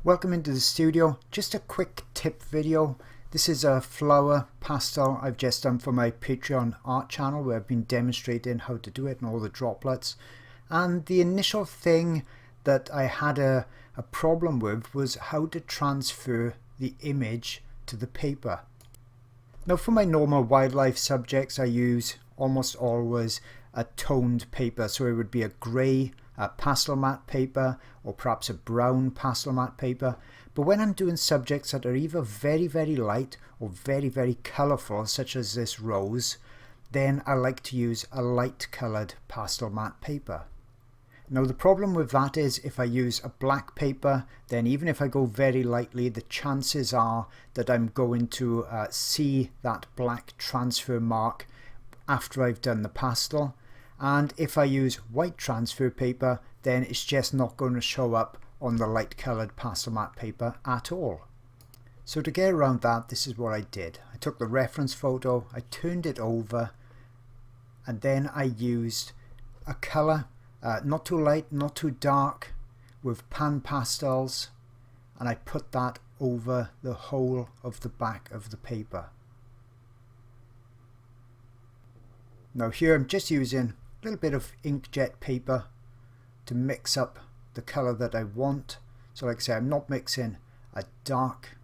Welcome into the studio. Just a quick tip video. This is a flower pastel I've just done for my Patreon art channel where I've been demonstrating how to do it and all the droplets. And the initial thing that I had a problem with was how to transfer the image to the paper. Now for my normal wildlife subjects I use almost always a toned paper, so it would be a grey pastel matte paper or perhaps a brown pastel matte paper. But when I'm doing subjects that are either very light or very colourful, such as this rose, then I like to use a light coloured pastel matte paper. Now the problem with that is if I use a black paper, then even if I go very lightly, the chances are that I'm going to see that black transfer mark after I've done the pastel. And if I use white transfer paper, then it's just not going to show up on the light coloured pastel matte paper at all. So to get around that, this is what I did. I took the reference photo, I turned it over, and then I used a colour, not too light, not too dark, with PanPastels, and I put that over the whole of the back of the paper. Now here I'm just using a little bit of inkjet paper to mix up the colour that I want. So like I say, I'm not mixing a dark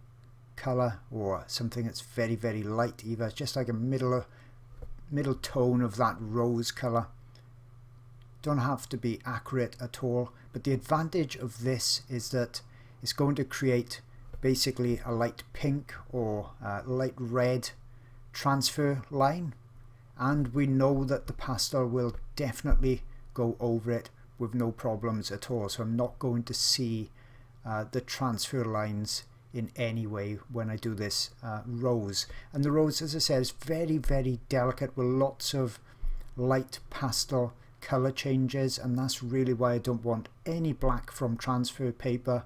colour or something that's very light either. It's just like a middle tone of that rose colour. Don't have to be accurate at all, but the advantage of this is that it's going to create basically a light pink or light red transfer line. And we know that the pastel will definitely go over it with no problems at all. So I'm not going to see the transfer lines in any way when I do this rose. And the rose, as I said, is very delicate with lots of light pastel color changes, and that's really why I don't want any black from transfer paper.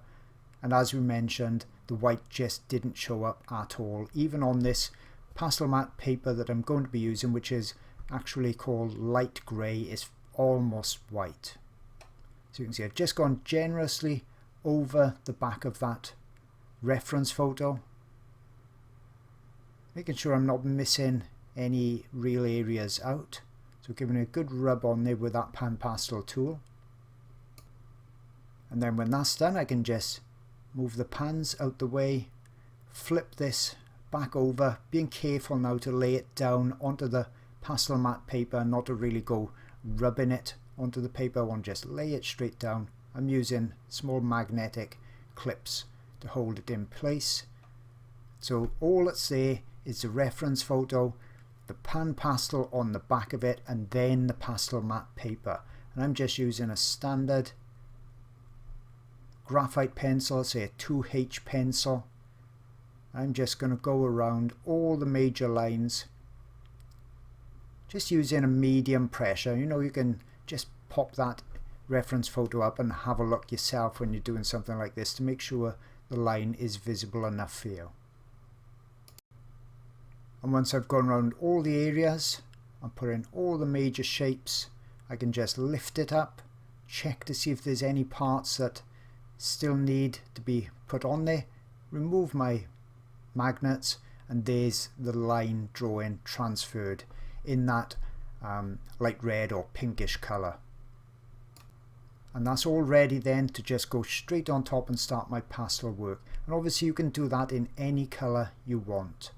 And as we mentioned, the white just didn't show up at all, even on this pastel matte paper that I'm going to be using, which is actually called light grey. Is almost white. So you can see I've just gone generously over the back of that reference photo, making sure I'm not missing any real areas out. So giving it a good rub on there with that PanPastel tool. And then when that's done, I can just move the pans out the way, flip this back over, being careful now to lay it down onto the pastel matte paper, not to really go rubbing it onto the paper. I want to just lay it straight down. I'm using small magnetic clips to hold it in place. So all that's there is the reference photo, the PanPastel on the back of it, and then the pastel matte paper. And I'm just using a standard graphite pencil, say a 2H pencil. I'm just going to go around all the major lines, just using a medium pressure. You know, you can just pop that reference photo up and have a look yourself when you're doing something like this to make sure the line is visible enough for you. And once I've gone around all the areas and put in all the major shapes, I can just lift it up, check to see if there's any parts that still need to be put on there, remove my magnets, and there's the line drawing transferred in that light red or pinkish colour. And that's all ready then to just go straight on top and start my pastel work. And obviously you can do that in any colour you want.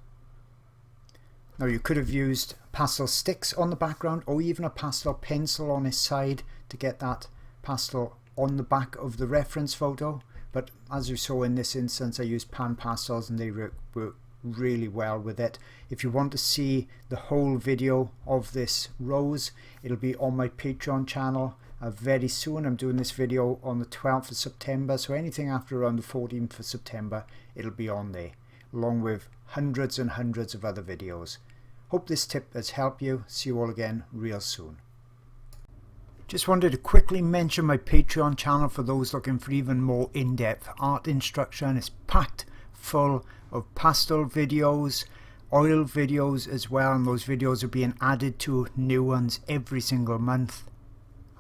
Now you could have used pastel sticks on the background or even a pastel pencil on its side to get that pastel on the back of the reference photo, but as you saw in this instance I used PanPastels and they work really well with it. If you want to see the whole video of this rose, it'll be on my Patreon channel very soon. I'm doing this video on the 12th of September, so anything after around the 14th of September it'll be on there, along with hundreds and hundreds of other videos. Hope this tip has helped you. See you all again real soon. Just wanted to quickly mention my Patreon channel for those looking for even more in-depth art instruction. It's packed full of pastel videos, oil videos as well, and those videos are being added to new ones every single month.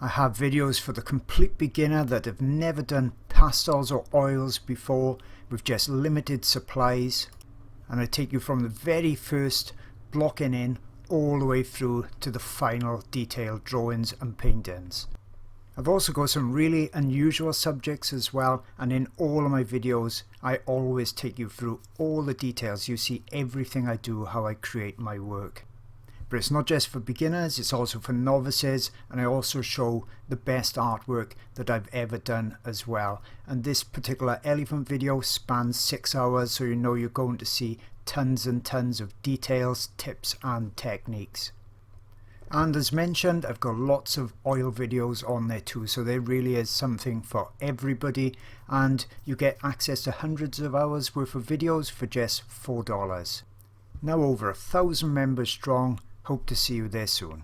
I have videos for the complete beginner that have never done pastels or oils before with just limited supplies, and I take you from the very first blocking in all the way through to the final detailed drawings and paintings. I've also got some really unusual subjects as well, and in all of my videos I always take you through all the details. You see everything I do, how I create my work. But it's not just for beginners, it's also for novices, and I also show the best artwork that I've ever done as well. And this particular elephant video spans 6 hours, so you know you're going to see tons and tons of details, tips and techniques. And as mentioned, I've got lots of oil videos on there too, so there really is something for everybody, and you get access to hundreds of hours worth of videos for just $4. Now over 1,000 members strong. Hope to see you there soon.